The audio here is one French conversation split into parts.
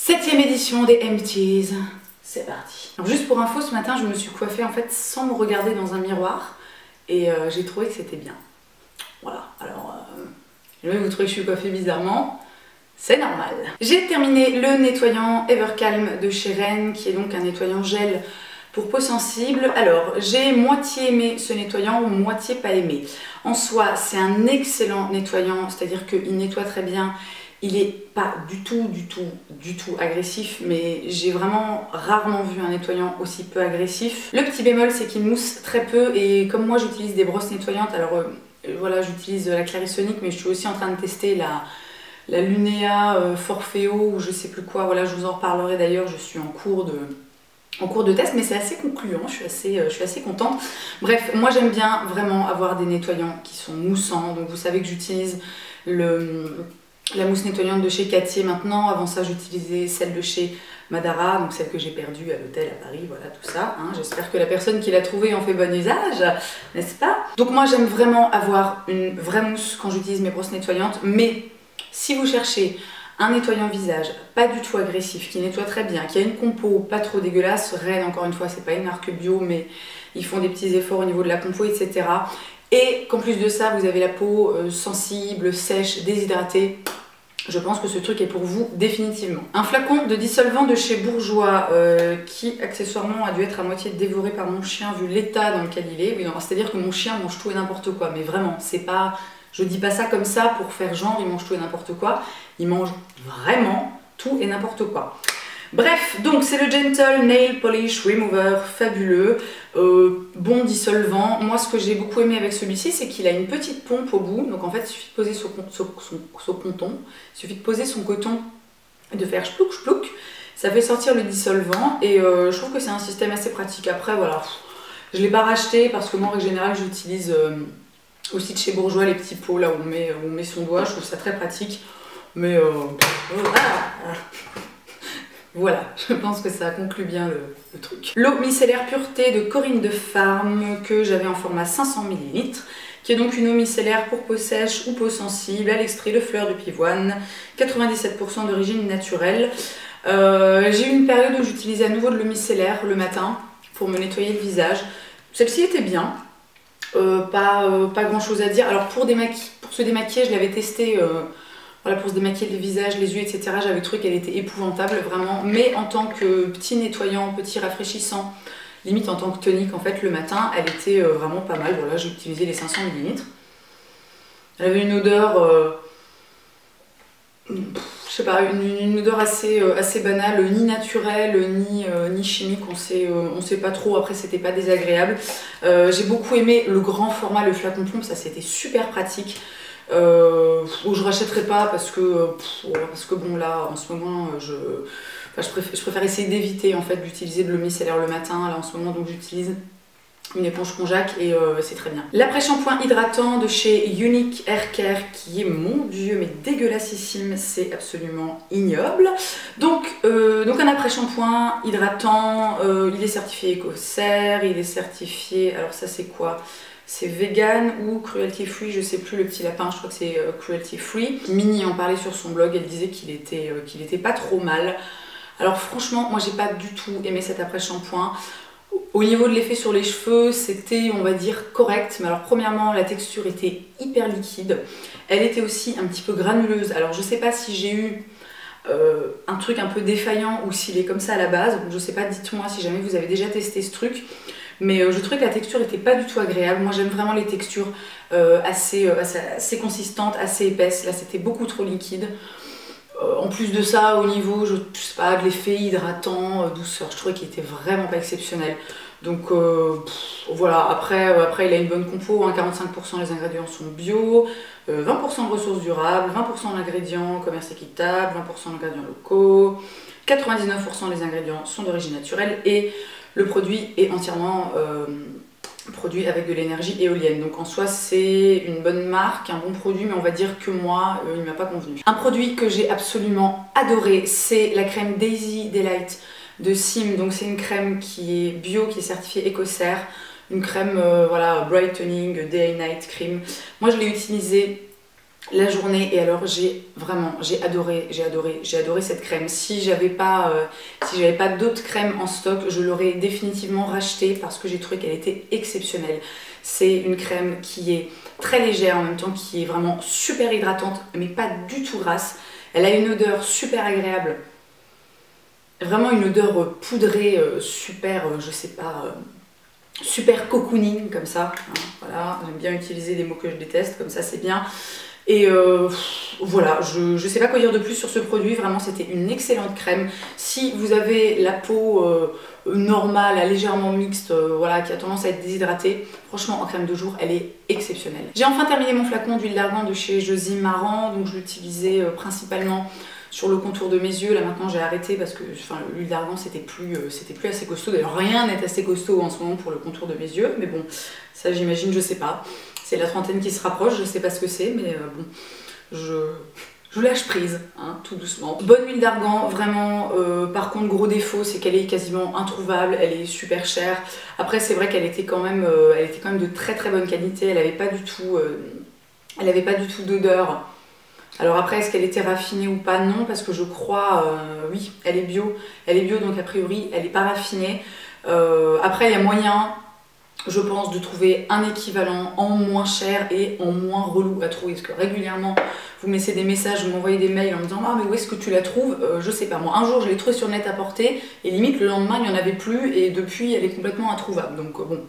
7e édition des Empties, c'est parti. Alors juste pour info, ce matin je me suis coiffée en fait sans me regarder dans un miroir et j'ai trouvé que c'était bien. Voilà, alors jamais vous trouvez que je suis coiffée bizarrement, c'est normal. J'ai terminé le nettoyant Evercalm de chez Rennes, qui est donc un nettoyant gel pour peau sensible. Alors j'ai moitié aimé ce nettoyant, moitié pas aimé. En soi c'est un excellent nettoyant, c'est-à-dire qu'il nettoie très bien. Il est pas du tout agressif, mais j'ai vraiment rarement vu un nettoyant aussi peu agressif. Le petit bémol, c'est qu'il mousse très peu, et comme moi j'utilise des brosses nettoyantes, alors voilà, j'utilise la Clarisonic, mais je suis aussi en train de tester la Lunea Forfeo ou je sais plus quoi. Voilà, je vous en reparlerai d'ailleurs, je suis en cours de test, mais c'est assez concluant, je suis assez contente. Bref, moi j'aime bien vraiment avoir des nettoyants qui sont moussants, donc vous savez que j'utilise la mousse nettoyante de chez Cattier maintenant. Avant ça j'utilisais celle de chez Madara, donc celle que j'ai perdue à l'hôtel à Paris, voilà tout ça, hein. J'espère que la personne qui l'a trouvée en fait bon usage, n'est-ce pas? Donc moi j'aime vraiment avoir une vraie mousse quand j'utilise mes brosses nettoyantes, mais si vous cherchez un nettoyant visage pas du tout agressif, qui nettoie très bien, qui a une compo pas trop dégueulasse, Rennes encore une fois c'est pas une marque bio mais ils font des petits efforts au niveau de la compo, etc. Et qu'en plus de ça vous avez la peau sensible, sèche, déshydratée, je pense que ce truc est pour vous définitivement. Un flacon de dissolvant de chez Bourjois qui accessoirement a dû être à moitié dévoré par mon chien vu l'état dans lequel il est. Oui, c'est-à-dire que mon chien mange tout et n'importe quoi, mais vraiment, c'est pas... Je dis pas ça comme ça pour faire genre il mange tout et n'importe quoi, il mange vraiment tout et n'importe quoi. Bref, donc c'est le Gentle Nail Polish Remover, fabuleux, bon dissolvant. Moi ce que j'ai beaucoup aimé avec celui-ci, c'est qu'il a une petite pompe au bout, donc en fait il suffit de poser son coton et de faire chplouk chplouk, ça fait sortir le dissolvant et je trouve que c'est un système assez pratique. Après voilà, je l'ai pas racheté parce que moi en règle générale j'utilise aussi de chez Bourjois les petits pots là où on met son doigt, je trouve ça très pratique, mais voilà, je pense que ça conclut bien le truc. L'eau micellaire pureté de Corinne de Farm que j'avais en format 500 ml, qui est donc une eau micellaire pour peau sèche ou peau sensible à l'extrait de fleurs de pivoine, 97% d'origine naturelle. J'ai eu une période où j'utilisais à nouveau de l'eau micellaire le matin pour me nettoyer le visage. Celle-ci était bien, pas grand chose à dire. Alors pour se démaquiller, je l'avais testé. Voilà, pour se démaquiller le visage, les yeux, etc. J'avais trouvé qu'elle était épouvantable, vraiment. Mais en tant que petit nettoyant, petit rafraîchissant, limite en tant que tonique, en fait, le matin, elle était vraiment pas mal. Voilà, j'ai utilisé les 500 ml. Elle avait une odeur, je sais pas, une odeur assez banale, ni naturelle, ni chimique. On sait pas trop. Après, c'était pas désagréable. J'ai beaucoup aimé le grand format, le flacon plomb. Ça, c'était super pratique. Je rachèterai pas parce que bon là en ce moment je préfère essayer d'éviter en fait d'utiliser de l'eau micellaire le matin là en ce moment, donc j'utilise une éponge Konjac et c'est très bien. L'après-shampoing hydratant de chez Unique Hair Care qui est, mon dieu, mais dégueulassissime, c'est absolument ignoble. Donc un après-shampoing hydratant, il est certifié Écossaire, il est certifié, alors ça c'est quoi? C'est vegan ou cruelty free, je sais plus, le petit lapin, je crois que c'est cruelty free. Minnie en parlait sur son blog, elle disait qu'il était pas trop mal. Alors franchement, moi j'ai pas du tout aimé cet après-shampoing. Au niveau de l'effet sur les cheveux, c'était, on va dire, correct. Mais alors premièrement, la texture était hyper liquide. Elle était aussi un petit peu granuleuse. Alors je sais pas si j'ai eu un truc un peu défaillant ou s'il est comme ça à la base. Donc je sais pas, dites-moi si jamais vous avez déjà testé ce truc. Mais je trouvais que la texture était pas du tout agréable. Moi j'aime vraiment les textures assez consistantes, assez épaisses. Là c'était beaucoup trop liquide. En plus de ça, au niveau, je sais pas, de l'effet hydratant, douceur, je trouvais qu'il était vraiment pas exceptionnel. Donc voilà, après il a une bonne compo, hein, 45% les ingrédients sont bio, 20% de ressources durables, 20% d'ingrédients commerce équitable, 20% d'ingrédients locaux, 99% des ingrédients sont d'origine naturelle et le produit est entièrement produit avec de l'énergie éolienne. Donc en soi c'est une bonne marque, un bon produit, mais on va dire que moi il m'a pas convenu. Un produit que j'ai absolument adoré, c'est la crème Daisy Delight de Sim. Donc c'est une crème qui est bio, qui est certifiée Écossaire, une crème voilà, brightening day and night cream. Moi je l'ai utilisée la journée. Et alors j'ai adoré cette crème. Si j'avais pas d'autres crèmes en stock, je l'aurais définitivement rachetée parce que j'ai trouvé qu'elle était exceptionnelle. C'est une crème qui est très légère en même temps, qui est vraiment super hydratante mais pas du tout grasse. Elle a une odeur super agréable, vraiment une odeur poudrée, super, je sais pas, super cocooning comme ça, hein, voilà, j'aime bien utiliser des mots que je déteste, comme ça c'est bien. Et voilà, je sais pas quoi dire de plus sur ce produit, vraiment c'était une excellente crème. Si vous avez la peau normale, légèrement mixte, voilà, qui a tendance à être déshydratée, franchement en crème de jour elle est exceptionnelle. J'ai enfin terminé mon flacon d'huile d'argan de chez Josie Maran, donc je l'utilisais principalement sur le contour de mes yeux. Là maintenant j'ai arrêté parce que l'huile d'argan c'était plus assez costaud. D'ailleurs rien n'est assez costaud en ce moment pour le contour de mes yeux, mais bon, ça j'imagine, je sais pas. C'est la trentaine qui se rapproche, je sais pas ce que c'est, mais bon, je lâche prise, hein, tout doucement. Bonne huile d'argan, vraiment. Par contre, gros défaut, c'est qu'elle est quasiment introuvable, elle est super chère. Après, c'est vrai qu'elle était quand même de très très bonne qualité. Elle avait pas du tout d'odeur. Alors après, est-ce qu'elle était raffinée ou pas? Non, parce que je crois, oui, elle est bio, donc a priori, elle n'est pas raffinée. Après, il y a moyen, je pense, de trouver un équivalent en moins cher et en moins relou à trouver, parce que régulièrement vous me laissez des messages, vous m'envoyez des mails en me disant ah mais où est-ce que tu la trouves, je sais pas moi, un jour je l'ai trouvée sur net à porter et limite le lendemain il n'y en avait plus et depuis elle est complètement introuvable, donc bon.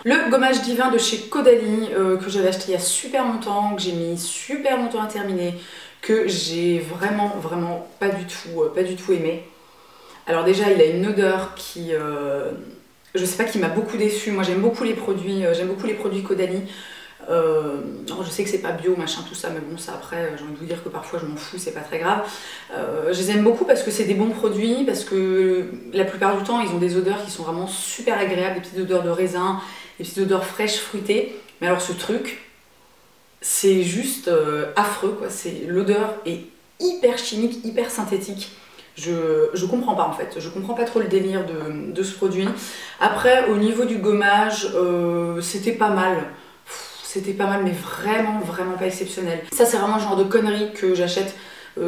Le gommage divin de chez Caudalie que j'avais acheté il y a super longtemps, que j'ai mis super longtemps à terminer, que j'ai vraiment pas du tout aimé. Alors déjà il a une odeur qui je sais pas, qui m'a beaucoup déçue. Moi j'aime beaucoup les produits Caudalie. Je sais que c'est pas bio, machin, tout ça, mais bon, ça après, j'ai envie de vous dire que parfois je m'en fous, c'est pas très grave. Je les aime beaucoup parce que c'est des bons produits, parce que la plupart du temps, ils ont des odeurs qui sont vraiment super agréables, des petites odeurs de raisin, des petites odeurs fraîches, fruitées. Mais alors ce truc, c'est juste affreux, quoi. L'odeur est hyper chimique, hyper synthétique. Je comprends pas en fait, je comprends pas trop le délire de ce produit. Après au niveau du gommage, c'était pas mal, mais vraiment pas exceptionnel. Ça c'est vraiment le genre de conneries que j'achète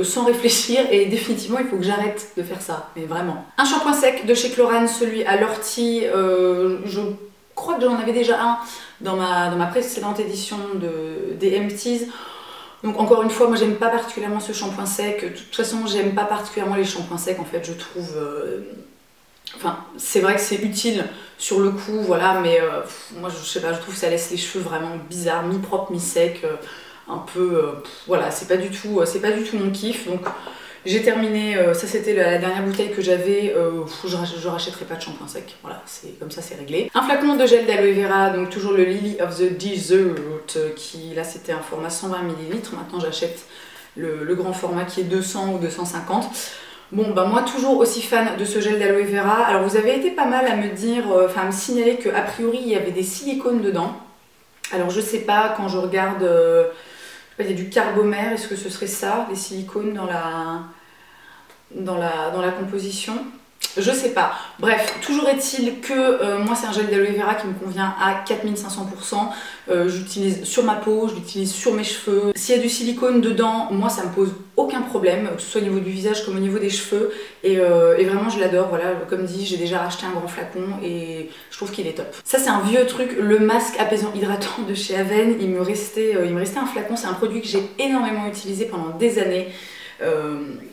sans réfléchir et définitivement il faut que j'arrête de faire ça, mais vraiment. Un shampoing sec de chez Chlorane, celui à l'ortie, je crois que j'en avais déjà un dans ma précédente édition des Empties. Donc encore une fois, moi j'aime pas particulièrement ce shampoing sec. De toute façon, j'aime pas particulièrement les shampoings secs en fait, je trouve... Enfin, c'est vrai que c'est utile sur le coup, voilà, mais moi je sais pas, je trouve que ça laisse les cheveux vraiment bizarres, mi-propre, mi-sec, un peu... voilà, c'est pas du tout mon kiff, donc... J'ai terminé, ça c'était la dernière bouteille que j'avais, je rachèterai pas de shampoing sec, voilà, comme ça c'est réglé. Un flacon de gel d'aloe vera, donc toujours le Lily of the Desert, qui là c'était un format 120 ml, maintenant j'achète le grand format qui est 200 ou 250. Bon bah moi toujours aussi fan de ce gel d'aloe vera. Alors vous avez été pas mal à me dire, enfin à me signaler qu'a priori il y avait des silicones dedans. Alors je sais pas, quand je regarde... il y a du carbomère, est-ce que ce serait ça, les silicones dans la composition? Je sais pas. Bref, toujours est-il que moi c'est un gel d'aloe vera qui me convient à 4500%. J'utilise sur ma peau, je l'utilise sur mes cheveux. S'il y a du silicone dedans, moi ça me pose aucun problème, que ce soit au niveau du visage comme au niveau des cheveux. Et vraiment je l'adore, voilà, comme dit, j'ai déjà racheté un grand flacon et je trouve qu'il est top. Ça c'est un vieux truc, le masque apaisant hydratant de chez Aven. Il me restait un flacon, c'est un produit que j'ai énormément utilisé pendant des années.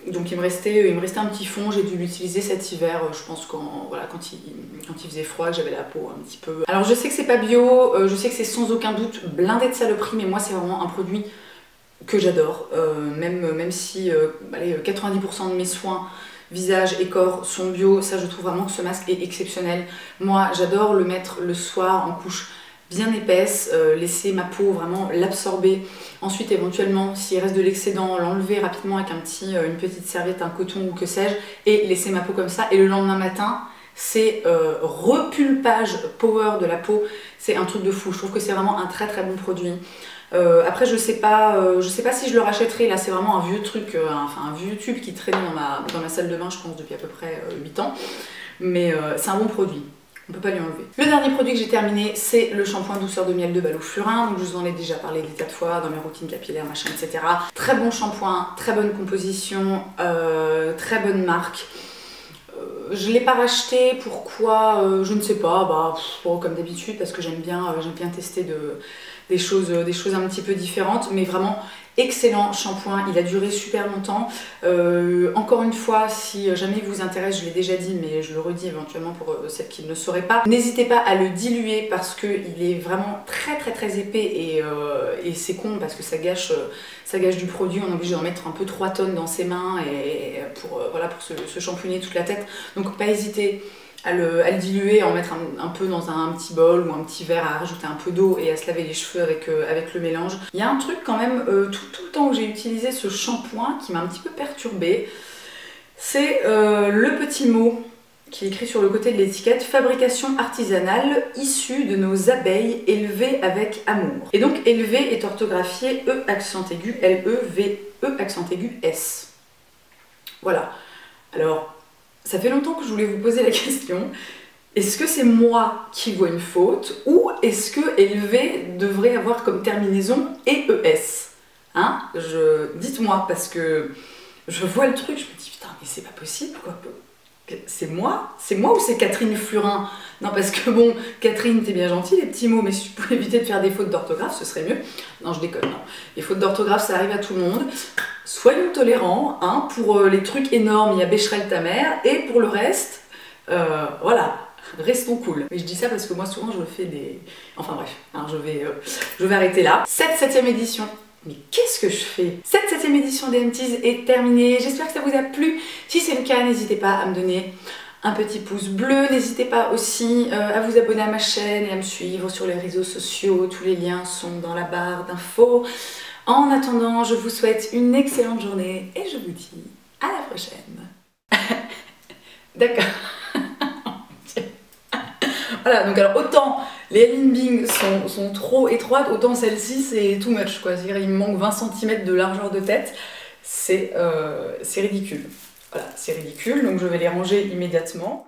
Donc il me restait un petit fond, j'ai dû l'utiliser cet hiver, je pense quand il faisait froid, que j'avais la peau un petit peu... Alors je sais que c'est pas bio, je sais que c'est sans aucun doute blindé de saloperie, mais moi c'est vraiment un produit que j'adore, même si allez, 90% de mes soins visage et corps sont bio, ça je trouve vraiment que ce masque est exceptionnel. Moi j'adore le mettre le soir en couche bien épaisse, laisser ma peau vraiment l'absorber. Ensuite éventuellement s'il reste de l'excédent, l'enlever rapidement avec une petite serviette, un coton ou que sais-je, et laisser ma peau comme ça. Et le lendemain matin, c'est repulpage power de la peau, c'est un truc de fou. Je trouve que c'est vraiment un très très bon produit. Après je sais pas si je le rachèterai, là c'est vraiment un vieux truc, un vieux tube qui traînait dans ma salle de bain je pense depuis à peu près 8 ans. Mais c'est un bon produit. on peut pas lui enlever. Le dernier produit que j'ai terminé, c'est le shampoing douceur de miel de Balou Flurin. Donc je vous en ai déjà parlé des tas de fois dans mes routines capillaires, machin, etc. Très bon shampoing, très bonne composition, très bonne marque. Je l'ai pas racheté, pourquoi je ne sais pas, comme d'habitude, parce que j'aime bien tester des choses un petit peu différentes, mais vraiment excellent shampoing, il a duré super longtemps. Encore une fois, si jamais il vous intéresse, je l'ai déjà dit, mais je le redis éventuellement pour celles qui ne le sauraient pas, n'hésitez pas à le diluer parce qu'il est vraiment très épais et c'est con parce que ça gâche du produit. On est obligé d'en mettre un peu 3 tonnes dans ses mains et pour se shampooiner toute la tête. Donc pas hésiter à le diluer, à en mettre un peu dans un petit bol ou un petit verre, à rajouter un peu d'eau et à se laver les cheveux avec le mélange. Il y a un truc quand même, tout le temps où j'ai utilisé ce shampoing qui m'a un petit peu perturbée, c'est le petit mot qui est écrit sur le côté de l'étiquette: fabrication artisanale issue de nos abeilles élevées avec amour. Et donc élevé est orthographié E accent aigu, L-E-V-E accent aigu S. Voilà. Alors, ça fait longtemps que je voulais vous poser la question, est-ce que c'est moi qui vois une faute ou est-ce que élevé devrait avoir comme terminaison EES? Hein? Dites-moi, parce que je vois le truc, je me dis putain mais c'est pas possible quoi. C'est moi ou c'est Catherine Flurin? Non parce que bon, Catherine t'es bien gentille les petits mots, mais si tu pouvais éviter de faire des fautes d'orthographe ce serait mieux. Non je déconne, non. Les fautes d'orthographe ça arrive à tout le monde. Soyons tolérants, hein, pour les trucs énormes il y a Bécherel ta mère, et pour le reste, voilà, restons cool. Mais je dis ça parce que moi souvent je fais des... Enfin bref, hein, je vais arrêter là. Cette 7e édition. Mais qu'est-ce que je fais? Cette 7e édition d'Emptease est terminée, j'espère que ça vous a plu. Si c'est le cas, n'hésitez pas à me donner un petit pouce bleu, n'hésitez pas aussi à vous abonner à ma chaîne et à me suivre sur les réseaux sociaux, tous les liens sont dans la barre d'infos. En attendant, je vous souhaite une excellente journée et je vous dis à la prochaine. D'accord. Voilà, donc alors autant les Ellen Bing sont trop étroites, autant celle-ci c'est too much quoi. C'est-à-dire il me manque 20 cm de largeur de tête, c'est ridicule. Voilà, c'est ridicule, donc je vais les ranger immédiatement.